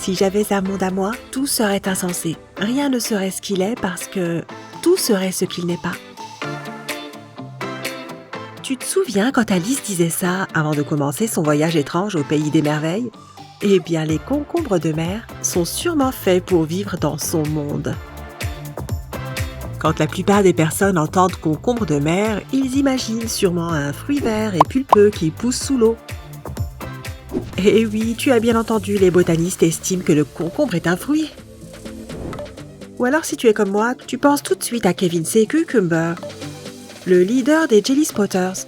Si j'avais un monde à moi, tout serait insensé. Rien ne serait ce qu'il est parce que tout serait ce qu'il n'est pas. Tu te souviens quand Alice disait ça avant de commencer son voyage étrange au pays des merveilles? Eh bien, les concombres de mer sont sûrement faits pour vivre dans son monde. Quand la plupart des personnes entendent concombre de mer, ils imaginent sûrement un fruit vert et pulpeux qui pousse sous l'eau. Eh oui, tu as bien entendu, les botanistes estiment que le concombre est un fruit. Ou alors, si tu es comme moi, tu penses tout de suite à Kevin C. Cucumber, le leader des Jelly Spotters.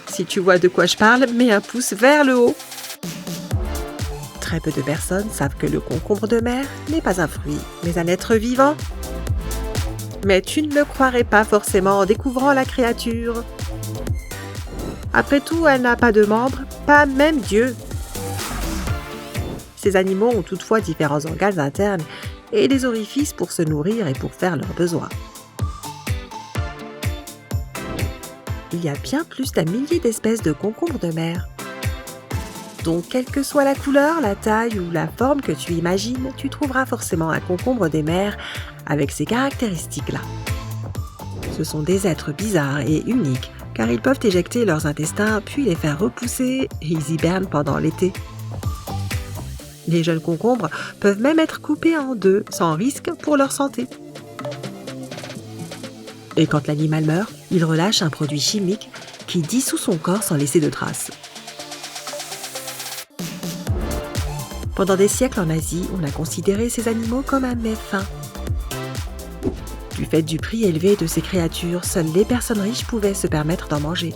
Si tu vois de quoi je parle, mets un pouce vers le haut. Très peu de personnes savent que le concombre de mer n'est pas un fruit, mais un être vivant. Mais tu ne le croirais pas forcément en découvrant la créature. Après tout, elle n'a pas de membres, pas même Dieu. Ces animaux ont toutefois différents organes internes et des orifices pour se nourrir et pour faire leurs besoins. Il y a bien plus d'un millier d'espèces de concombres de mer. Donc, quelle que soit la couleur, la taille ou la forme que tu imagines, tu trouveras forcément un concombre des mers avec ces caractéristiques-là. Ce sont des êtres bizarres et uniques, car ils peuvent éjecter leurs intestins puis les faire repousser et ils hibernent pendant l'été. Les jeunes concombres peuvent même être coupés en deux sans risque pour leur santé. Et quand l'animal meurt, il relâche un produit chimique qui dissout son corps sans laisser de traces. Pendant des siècles en Asie, on a considéré ces animaux comme un mets fin. Du fait du prix élevé de ces créatures, seules les personnes riches pouvaient se permettre d'en manger.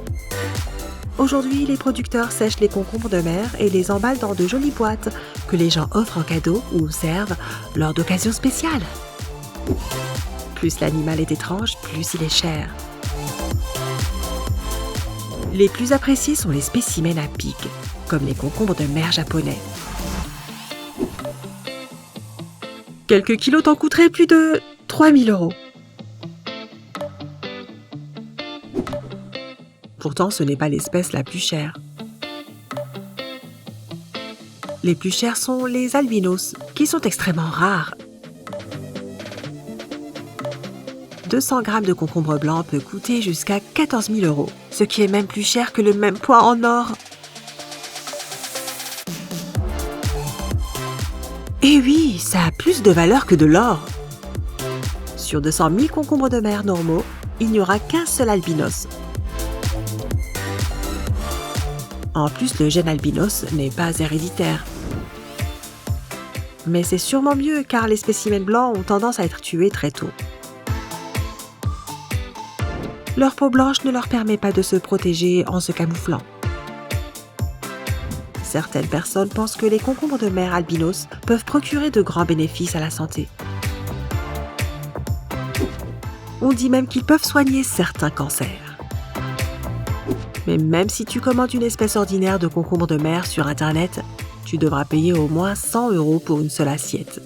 Aujourd'hui, les producteurs sèchent les concombres de mer et les emballent dans de jolies boîtes que les gens offrent en cadeau ou servent lors d'occasions spéciales. Plus l'animal est étrange, plus il est cher. Les plus appréciés sont les spécimens à pic, comme les concombres de mer japonais. Quelques kilos t'en coûteraient plus de 3 000 €. Pourtant, ce n'est pas l'espèce la plus chère. Les plus chers sont les albinos, qui sont extrêmement rares. 200 grammes de concombre blanc peut coûter jusqu'à 14 000 €, ce qui est même plus cher que le même poids en or. Et oui, ça a plus de valeur que de l'or. Sur 200 000 concombres de mer normaux, il n'y aura qu'un seul albinos. En plus, le gène albinos n'est pas héréditaire. Mais c'est sûrement mieux car les spécimens blancs ont tendance à être tués très tôt. Leur peau blanche ne leur permet pas de se protéger en se camouflant. Certaines personnes pensent que les concombres de mer albinos peuvent procurer de grands bénéfices à la santé. On dit même qu'ils peuvent soigner certains cancers. Mais même si tu commandes une espèce ordinaire de concombre de mer sur Internet, tu devras payer au moins 100 € pour une seule assiette.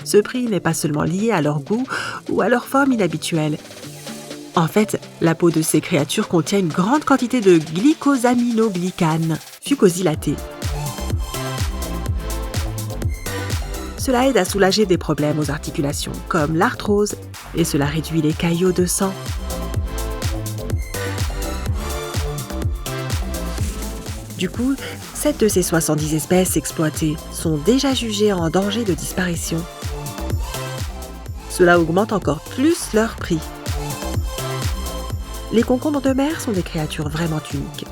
Ce prix n'est pas seulement lié à leur goût ou à leur forme inhabituelle. En fait, la peau de ces créatures contient une grande quantité de glycosaminoglycane, fucosylaté. Cela aide à soulager des problèmes aux articulations, comme l'arthrose, et cela réduit les caillots de sang. Du coup, 7 de ces 70 espèces exploitées sont déjà jugées en danger de disparition. Cela augmente encore plus leur prix. Les concombres de mer sont des créatures vraiment uniques.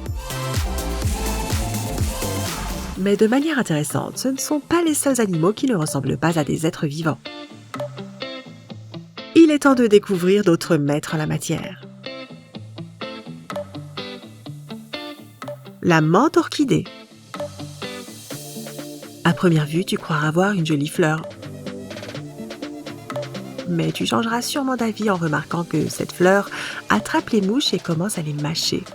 Mais de manière intéressante, ce ne sont pas les seuls animaux qui ne ressemblent pas à des êtres vivants. Il est temps de découvrir d'autres maîtres en la matière. La menthe orchidée. À première vue, tu croiras voir une jolie fleur. Mais tu changeras sûrement d'avis en remarquant que cette fleur attrape les mouches et commence à les mâcher.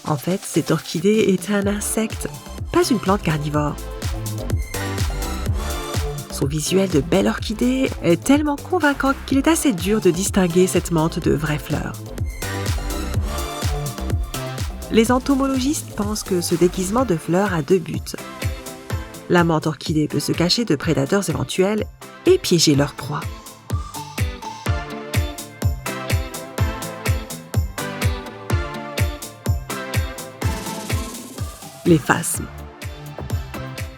En fait, cette orchidée est un insecte, pas une plante carnivore. Son visuel de belle orchidée est tellement convaincant qu'il est assez dur de distinguer cette menthe de vraies fleurs. Les entomologistes pensent que ce déguisement de fleurs a deux buts. La menthe orchidée peut se cacher de prédateurs éventuels et piéger leur proie. Les phasmes.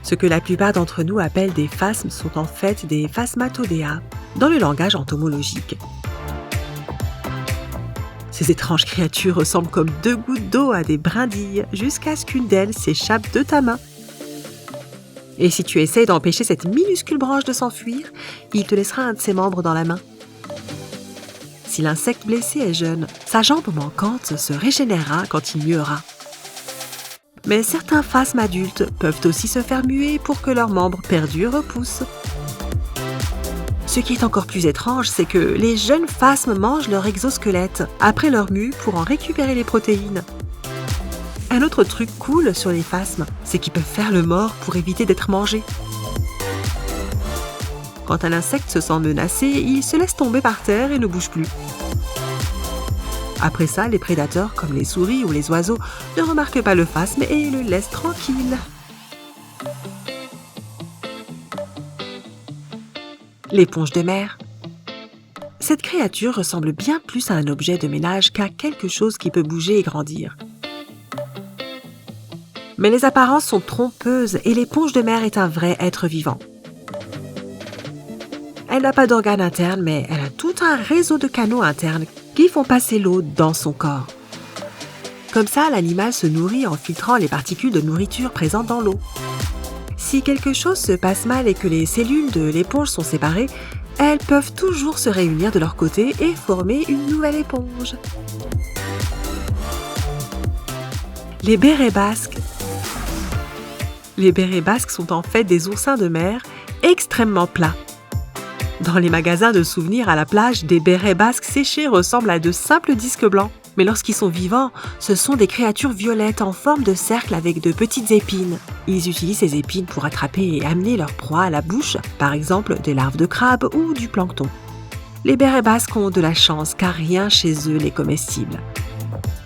Ce que la plupart d'entre nous appellent des phasmes sont en fait des phasmatodea dans le langage entomologique. Ces étranges créatures ressemblent comme deux gouttes d'eau à des brindilles jusqu'à ce qu'une d'elles s'échappe de ta main. Et si tu essaies d'empêcher cette minuscule branche de s'enfuir, il te laissera un de ses membres dans la main. Si l'insecte blessé est jeune, sa jambe manquante se régénérera quand il muera. Mais certains phasmes adultes peuvent aussi se faire muer pour que leurs membres perdus repoussent. Ce qui est encore plus étrange, c'est que les jeunes phasmes mangent leur exosquelette après leur mue pour en récupérer les protéines. Un autre truc cool sur les phasmes, c'est qu'ils peuvent faire le mort pour éviter d'être mangés. Quand un insecte se sent menacé, il se laisse tomber par terre et ne bouge plus. Après ça, les prédateurs, comme les souris ou les oiseaux, ne remarquent pas le phasme et le laissent tranquille. L'éponge de mer. Cette créature ressemble bien plus à un objet de ménage qu'à quelque chose qui peut bouger et grandir. Mais les apparences sont trompeuses et l'éponge de mer est un vrai être vivant. Elle n'a pas d'organes internes, mais elle a tout un réseau de canaux internes qui font passer l'eau dans son corps. Comme ça, l'animal se nourrit en filtrant les particules de nourriture présentes dans l'eau. Si quelque chose se passe mal et que les cellules de l'éponge sont séparées, elles peuvent toujours se réunir de leur côté et former une nouvelle éponge. Les bérets basques. Les bérets basques sont en fait des oursins de mer extrêmement plats. Dans les magasins de souvenirs à la plage, des bérets basques séchés ressemblent à de simples disques blancs. Mais lorsqu'ils sont vivants, ce sont des créatures violettes en forme de cercle avec de petites épines. Ils utilisent ces épines pour attraper et amener leur proie à la bouche, par exemple des larves de crabe ou du plancton. Les bérets basques ont de la chance car rien chez eux n'est comestible.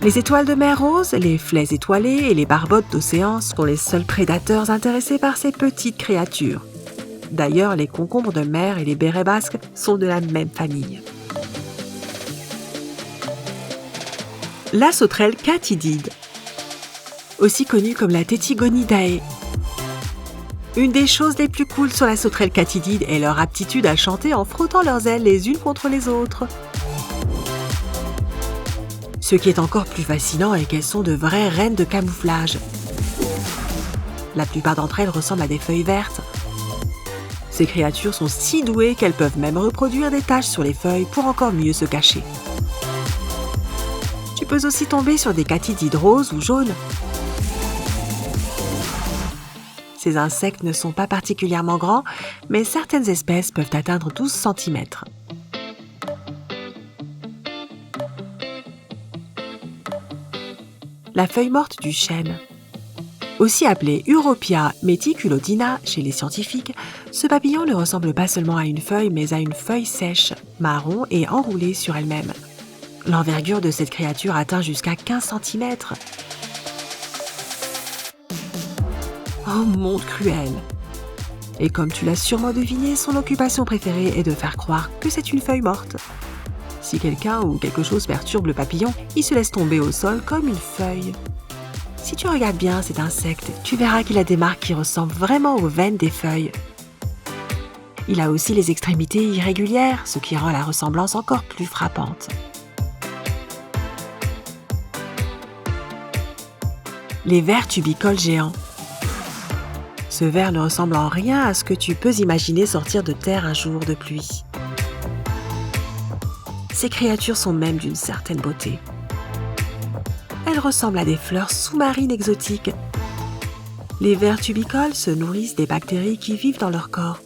Les étoiles de mer roses, les flets étoilés et les barbottes d'océan sont les seuls prédateurs intéressés par ces petites créatures. D'ailleurs, les concombres de mer et les bérets basques sont de la même famille. La sauterelle catidide, aussi connue comme la Tettigonidae. Une des choses les plus cool sur la sauterelle catidide est leur aptitude à chanter en frottant leurs ailes les unes contre les autres. Ce qui est encore plus fascinant est qu'elles sont de vraies reines de camouflage. La plupart d'entre elles ressemblent à des feuilles vertes. Ces créatures sont si douées qu'elles peuvent même reproduire des taches sur les feuilles pour encore mieux se cacher. Tu peux aussi tomber sur des catidides roses ou jaunes. Ces insectes ne sont pas particulièrement grands, mais certaines espèces peuvent atteindre 12 cm. La feuille morte du chêne. Aussi appelée Europia meticulodina chez les scientifiques, ce papillon ne ressemble pas seulement à une feuille, mais à une feuille sèche, marron et enroulée sur elle-même. L'envergure de cette créature atteint jusqu'à 15 cm. Oh, monde cruel! Et comme tu l'as sûrement deviné, son occupation préférée est de faire croire que c'est une feuille morte. Si quelqu'un ou quelque chose perturbe le papillon, il se laisse tomber au sol comme une feuille. Si tu regardes bien cet insecte, tu verras qu'il a des marques qui ressemblent vraiment aux veines des feuilles. Il a aussi les extrémités irrégulières, ce qui rend la ressemblance encore plus frappante. Les vers tubicoles géants. Ce ver ne ressemble en rien à ce que tu peux imaginer sortir de terre un jour de pluie. Ces créatures sont même d'une certaine beauté. Elles ressemblent à des fleurs sous-marines exotiques. Les vers tubicoles se nourrissent des bactéries qui vivent dans leur corps.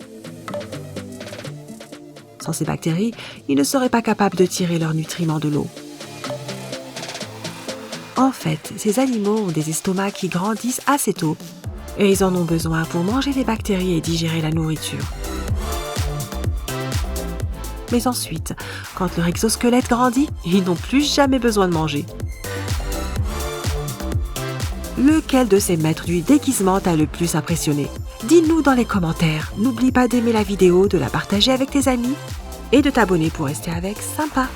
Sans ces bactéries, ils ne seraient pas capables de tirer leurs nutriments de l'eau. En fait, ces animaux ont des estomacs qui grandissent assez tôt et ils en ont besoin pour manger les bactéries et digérer la nourriture. Mais ensuite, quand leur exosquelette grandit, ils n'ont plus jamais besoin de manger. lequel de ces maîtres du déguisement t'a le plus impressionné? Dis-nous dans les commentaires. N'oublie pas d'aimer la vidéo, de la partager avec tes amis et de t'abonner pour rester avec sympa.